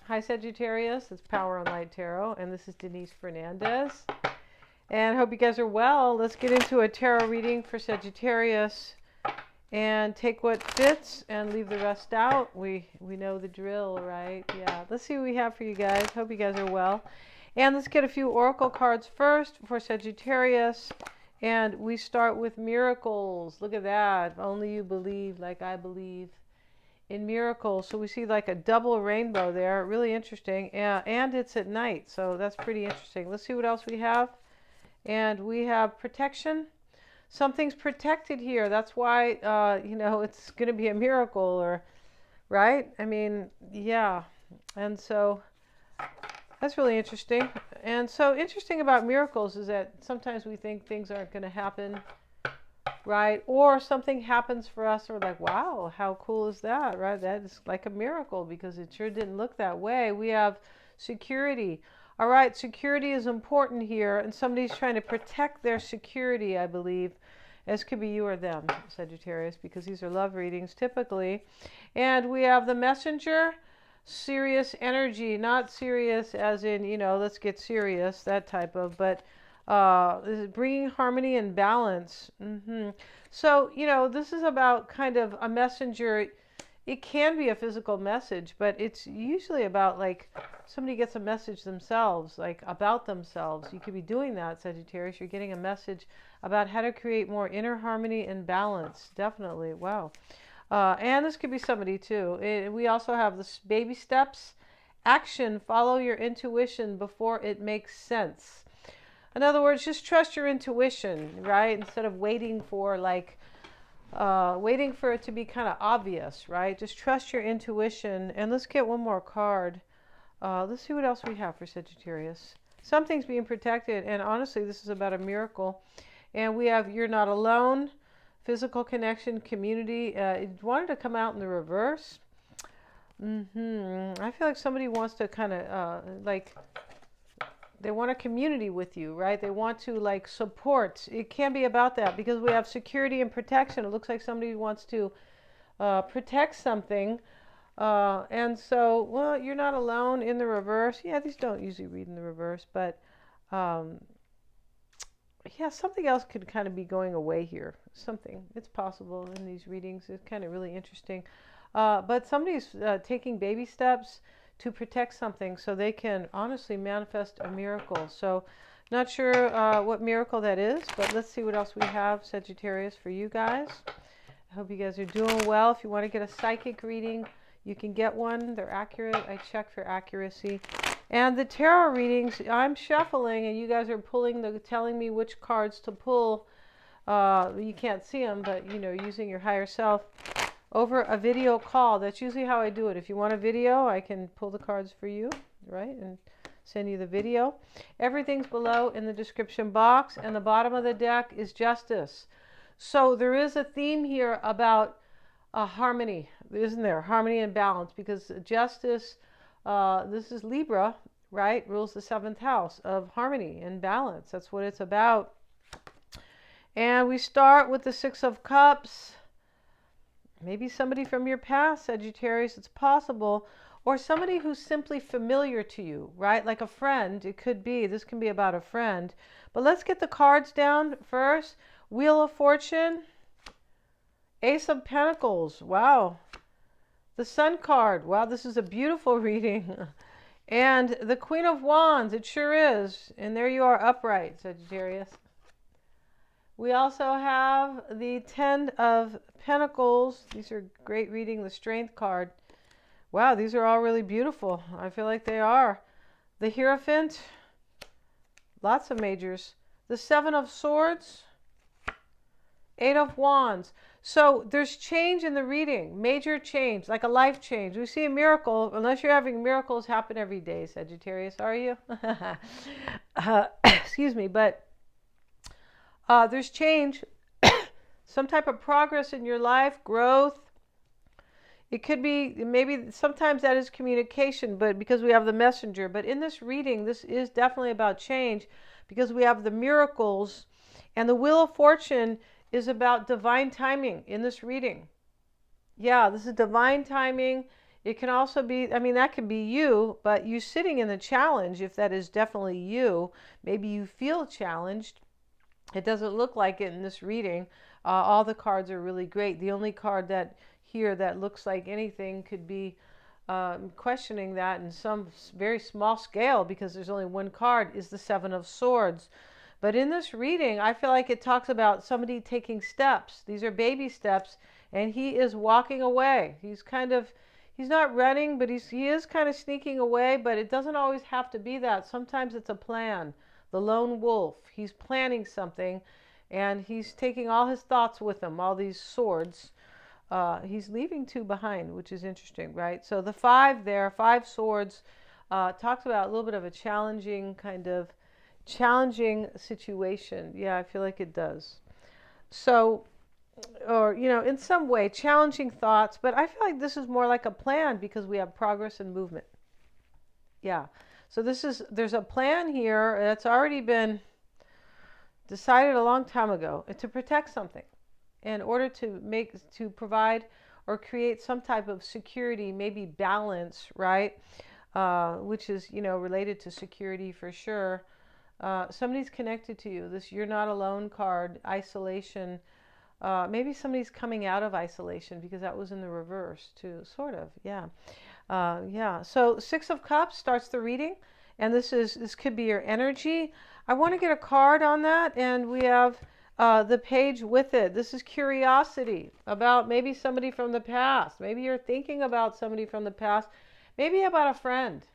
Hi Sagittarius, it's Power on Light Tarot, and this is Denise Fernandez. And I hope you guys are well. Let's get into a tarot reading for Sagittarius and take what fits and leave the rest out. We know the drill, right? Yeah, let's see what we have for you guys. Hope you guys are well. And let's get a few oracle cards first for Sagittarius. And we start with miracles. Look at that. If only you believe like I believe in miracles. So we see like a double rainbow there. Really interesting. And it's at night, so that's pretty interesting. Let's see what else we have. And we have protection. Something's protected here. That's why it's going to be a miracle, or right? I mean, yeah. And so that's really interesting. And so interesting about miracles is that sometimes we think things aren't going to happen, right? Or something happens for us, or like, wow, how cool is that, right? That is like a miracle because it sure didn't look that way. We have security. All right, security is important here, and somebody's trying to protect their security, I believe. This could be you or them, Sagittarius, because these are love readings typically. And we have the messenger, serious energy, not serious as in, let's get serious, that type of, but bringing harmony and balance. So, this is about kind of a messenger. It can be a physical message, but it's usually about like somebody gets a message themselves, like about themselves. You could be doing that, Sagittarius. You're getting a message about how to create more inner harmony and balance. Definitely. Wow. And this could be somebody too. We also have the baby steps. Action. Follow your intuition before it makes sense. In other words, just trust your intuition, right? Instead of waiting for it to be kind of obvious, right? Just trust your intuition. And let's get one more card. Let's see what else we have for Sagittarius. Something's being protected, and honestly, this is about a miracle. And we have you're not alone, physical connection, community. It wanted to come out in the reverse. I feel like somebody wants to kind of they want a community with you, right? They want to like support. It can be about that because we have security and protection. It looks like somebody wants to protect something. And so, well, you're not alone in the reverse. Yeah, these don't usually read in the reverse, but yeah, something else could kind of be going away here. Something. It's possible in these readings. It's kind of really interesting. But somebody's taking baby steps to protect something so they can honestly manifest a miracle. So not sure what miracle that is, but let's see what else we have, Sagittarius, for you guys. I hope you guys are doing well. If you want to get a psychic reading, you can get one. They're accurate. I check for accuracy. And the tarot readings, I'm shuffling and you guys are telling me which cards to pull. You can't see them, but using your higher self over a video call. That's usually how I do it. If you want a video, I can pull the cards for you, right? And send you the video. Everything's below in the description box, and the bottom of the deck is justice. So there is a theme here about harmony, isn't there? Harmony and balance, because justice, this is Libra, right? Rules the 7th house of harmony and balance. That's what it's about. And we start with the 6 of Cups. Maybe somebody from your past, Sagittarius, it's possible. Or somebody who's simply familiar to you, right? Like a friend, it could be. This can be about a friend. But let's get the cards down first. Wheel of Fortune. Ace of Pentacles. Wow. The Sun card. Wow, this is a beautiful reading. And the Queen of Wands. It sure is. And there you are, upright, Sagittarius. We also have the 10 of Pentacles. These are great reading. The Strength card. Wow, these are all really beautiful. I feel like they are. The Hierophant. Lots of majors. The 7 of Swords. 8 of Wands. So there's change in the reading. Major change, like a life change. We see a miracle, unless you're having miracles happen every day, Sagittarius, are you? Excuse me, but there's change, some type of progress in your life, growth. It could be, maybe sometimes that is communication, but because we have the messenger. But in this reading, this is definitely about change because we have the miracles, and the Wheel of Fortune is about divine timing in this reading. Yeah, this is divine timing. It can also be, I mean, that could be you, but you sitting in the challenge, if that is definitely you, maybe you feel challenged. It doesn't look like it in this reading. All the cards are really great. The only card that here that looks like anything could be questioning that in some very small scale, because there's only one card, is the Seven of Swords. But in this reading, I feel like it talks about somebody taking steps. These are baby steps, and he is walking away. He's not running, but he is kind of sneaking away, but it doesn't always have to be that. Sometimes it's a plan. The lone wolf, he's planning something, and he's taking all his thoughts with him, all these swords. He's leaving two behind, which is interesting, right? So the five there, five swords, talks about a little bit of a challenging situation. Yeah, I feel like it does. So, or, in some way, challenging thoughts, but I feel like this is more like a plan because we have progress and movement. Yeah. So there's a plan here that's already been decided a long time ago to protect something in order to provide or create some type of security, maybe balance, right? Which is, related to security for sure. Somebody's connected to you. This you're not alone card, isolation. Maybe somebody's coming out of isolation because that was in the reverse too, sort of. Yeah. Yeah. So Six of Cups starts the reading, and this could be your energy. I want to get a card on that, and we have the page with it. This is curiosity about maybe somebody from the past. Maybe you're thinking about somebody from the past. Maybe about a friend.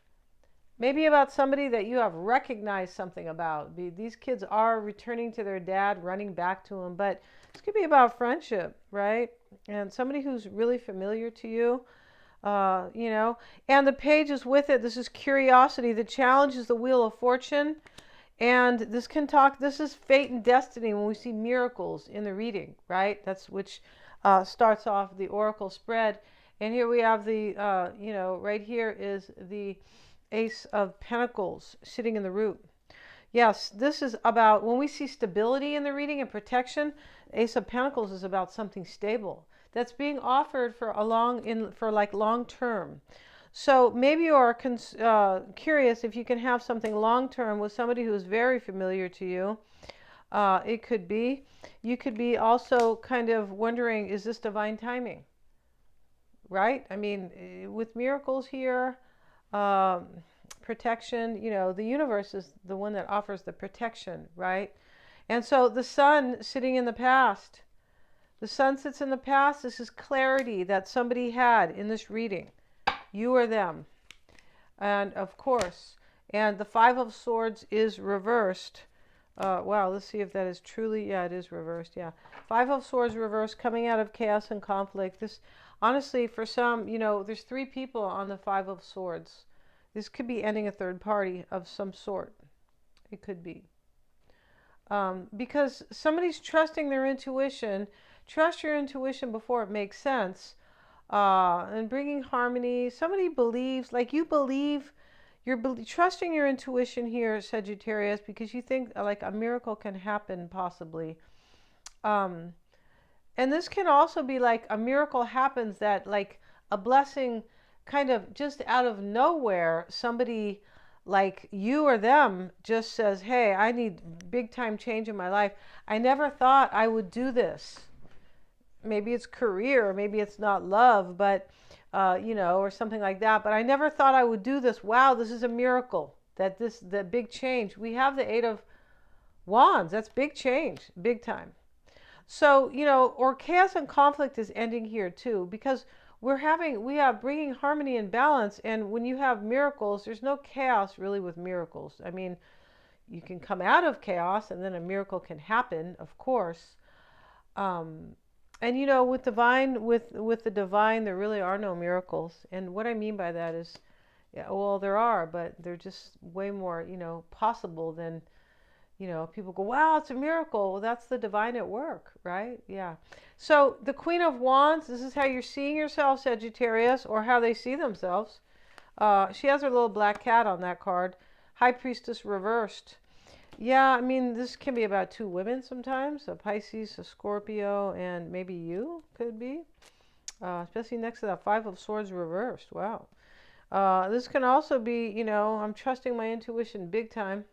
Maybe about somebody that you have recognized something about. These kids are returning to their dad, running back to him, but this could be about friendship, right? And somebody who's really familiar to you, and the page is with it. This is curiosity. The challenge is the Wheel of Fortune. And this is fate and destiny when we see miracles in the reading, right? That's which starts off the oracle spread. And here we have right here is the Ace of Pentacles sitting in the root. Yes, this is about when we see stability in the reading and protection. Ace of Pentacles is about something stable that's being offered for long term. So maybe you are curious if you can have something long term with somebody who is very familiar to you. It could be. You could be also kind of wondering, is this divine timing? Right? I mean, with miracles here, protection, the universe is the one that offers the protection, right? And so the sun sitting in the past. The sun sits in the past. This is clarity that somebody had in this reading. You or them. And of course, and the Five of Swords is reversed. Wow, let's see if that is truly, yeah, it is reversed, yeah. Five of Swords reversed, coming out of chaos and conflict. This, honestly, for some, there's three people on the Five of Swords. This could be ending a third party of some sort. It could be. Because somebody's trusting their intuition. Trust your intuition before it makes sense. And bringing harmony. Somebody believes, like you believe, you're trusting your intuition here, Sagittarius, because you think like a miracle can happen possibly. And this can also be like a miracle happens, that like a blessing kind of just out of nowhere, somebody like you or them just says, hey, I need big time change in my life. I never thought I would do this. Maybe it's career, maybe it's not love, but, or something like that. But I never thought I would do this. Wow, this is a miracle. The big change. We have the Eight of Wands. That's big change, big time. So, or chaos and conflict is ending here too, because we have bringing harmony and balance. And when you have miracles, there's no chaos really with miracles. I mean, you can come out of chaos and then a miracle can happen, of course. And with the divine, there really are no miracles. And what I mean by that is, yeah, well, there are, but they're just way more, possible than, people go, wow, it's a miracle. Well, that's the divine at work, right? Yeah. So the Queen of Wands, this is how you're seeing yourself, Sagittarius, or how they see themselves. She has her little black cat on that card. High Priestess reversed. Yeah, I mean, this can be about two women sometimes, a Pisces, a Scorpio, and maybe you could be. especially next to that Five of Swords reversed. Wow. This can also be, you know, I'm trusting my intuition big time.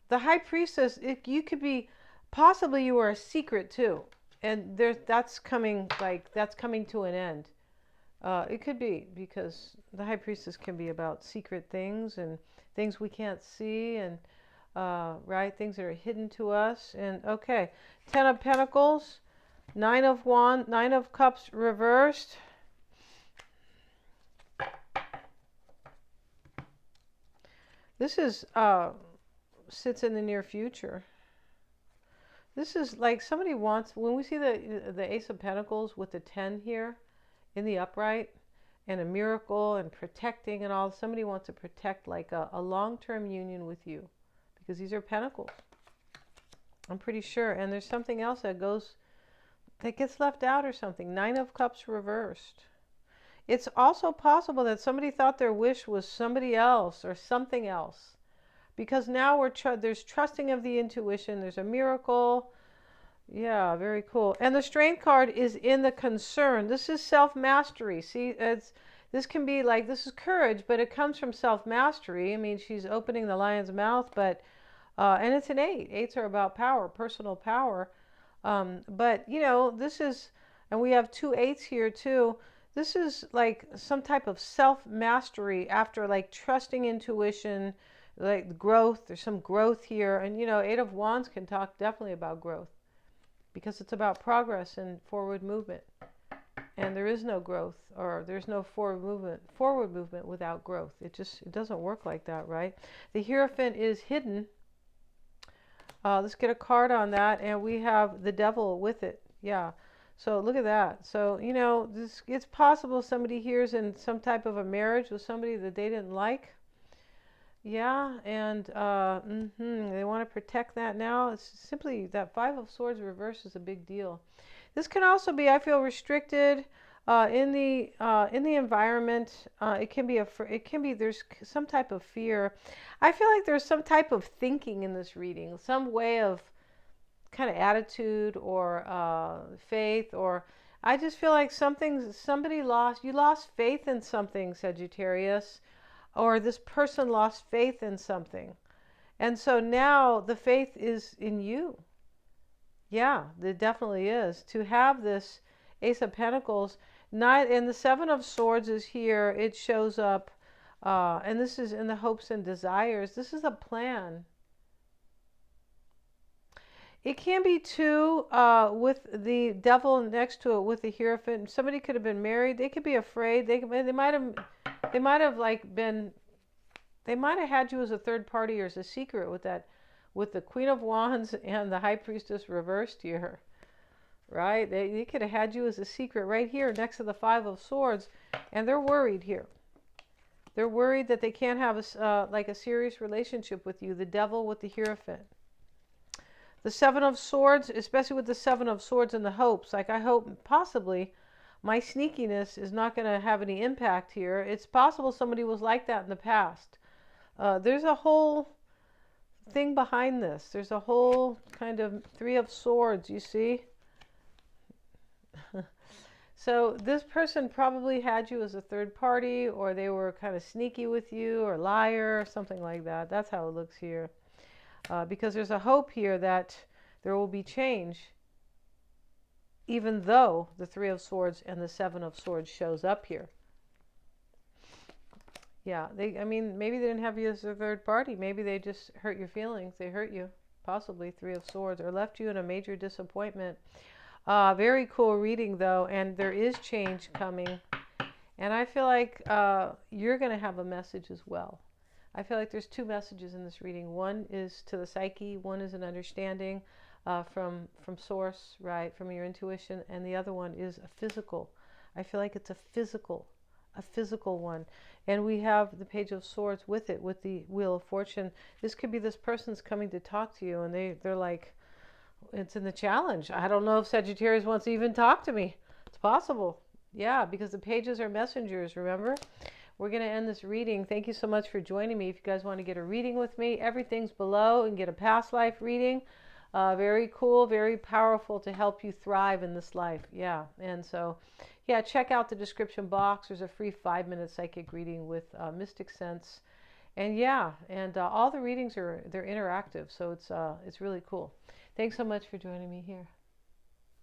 The High Priestess, you could be, possibly you are a secret too. And that's coming, like, that's coming to an end. It could be, because the High Priestess can be about secret things and things we can't see, and right, things that are hidden to us. And okay, Ten of Pentacles, Nine of Cups reversed. This is sits in the near future. This is like somebody wants, when we see the Ace of Pentacles with the 10 here in the upright, and a miracle and protecting and all, somebody wants to protect like a long-term union with you, because these are pentacles, I'm pretty sure. And there's something else that gets left out or something. Nine of Cups reversed. It's also possible that somebody thought their wish was somebody else or something else, because now there's trusting of the intuition. There's a miracle. Yeah, very cool. And the Strength card is in the concern. This is self-mastery. See, this can be like, this is courage, but it comes from self-mastery. I mean, she's opening the lion's mouth, but and it's an 8. 8s are about power, personal power. But you know, this is, and we have 2 8s here too. This is like some type of self-mastery after like trusting intuition, like growth. There's some growth here. And you know, 8 of Wands can talk definitely about growth, because it's about progress and forward movement. And there is no growth, or there's no forward movement without growth. It doesn't work like that, right? The Hierophant is hidden. Let's get a card on that, and we have the Devil with it. Yeah. So look at that. So, you know, it's possible somebody here's in some type of a marriage with somebody that they didn't like. Yeah, and they want to protect that now. It's simply that Five of Swords reverse is a big deal. This can also be, I feel, restricted in the environment. It can be there's some type of fear. I feel like there's some type of thinking in this reading, some way of kind of attitude or faith, or I just feel like you lost faith in something, Sagittarius, or this person lost faith in something. And so now the faith is in you. Yeah, it definitely is. To have this Ace of Pentacles, and the Seven of Swords is here. It shows up, and this is in the hopes and desires. This is a plan. It can be too with the Devil next to it with the Hierophant. Somebody could have been married. They could be afraid. They might have had you as a third party or as a secret with the Queen of Wands and the High Priestess reversed here, right? They could have had you as a secret right here next to the Five of Swords, and they're worried here. They're worried that they can't have a serious relationship with you. The Devil with the Hierophant. The Seven of Swords, especially with the Seven of Swords and the hopes, like I hope possibly my sneakiness is not going to have any impact here. It's possible somebody was like that in the past. There's a whole thing behind this. There's a whole kind of Three of Swords, you see? So this person probably had you as a third party, or they were kind of sneaky with you, or liar, or something like that. That's how it looks here. Because there's a hope here that there will be change, even though the Three of Swords and the Seven of Swords shows up here. Yeah, maybe they didn't have you as a third party. Maybe they just hurt your feelings. They hurt you, possibly Three of Swords, or left you in a major disappointment. Very cool reading, though, and there is change coming. And I feel like you're going to have a message as well. I feel like there's 2 messages in this reading. One is to the psyche. One is an understanding from source, right, from your intuition. And the other one is a physical. I feel like it's a physical one. And we have the Page of Swords with it, with the Wheel of Fortune. This could be this person's coming to talk to you, and they're like, it's in the challenge. I don't know if Sagittarius wants to even talk to me. It's possible. Yeah, because the pages are messengers, remember? We're going to end this reading. Thank you so much for joining me. If you guys want to get a reading with me, everything's below, and get a past life reading. Very cool, very powerful to help you thrive in this life. Yeah. And so, yeah, check out the description box. There's a free 5-minute psychic reading with Mystic Sense. And yeah, and all the readings they're interactive, so it's really cool. Thanks so much for joining me here.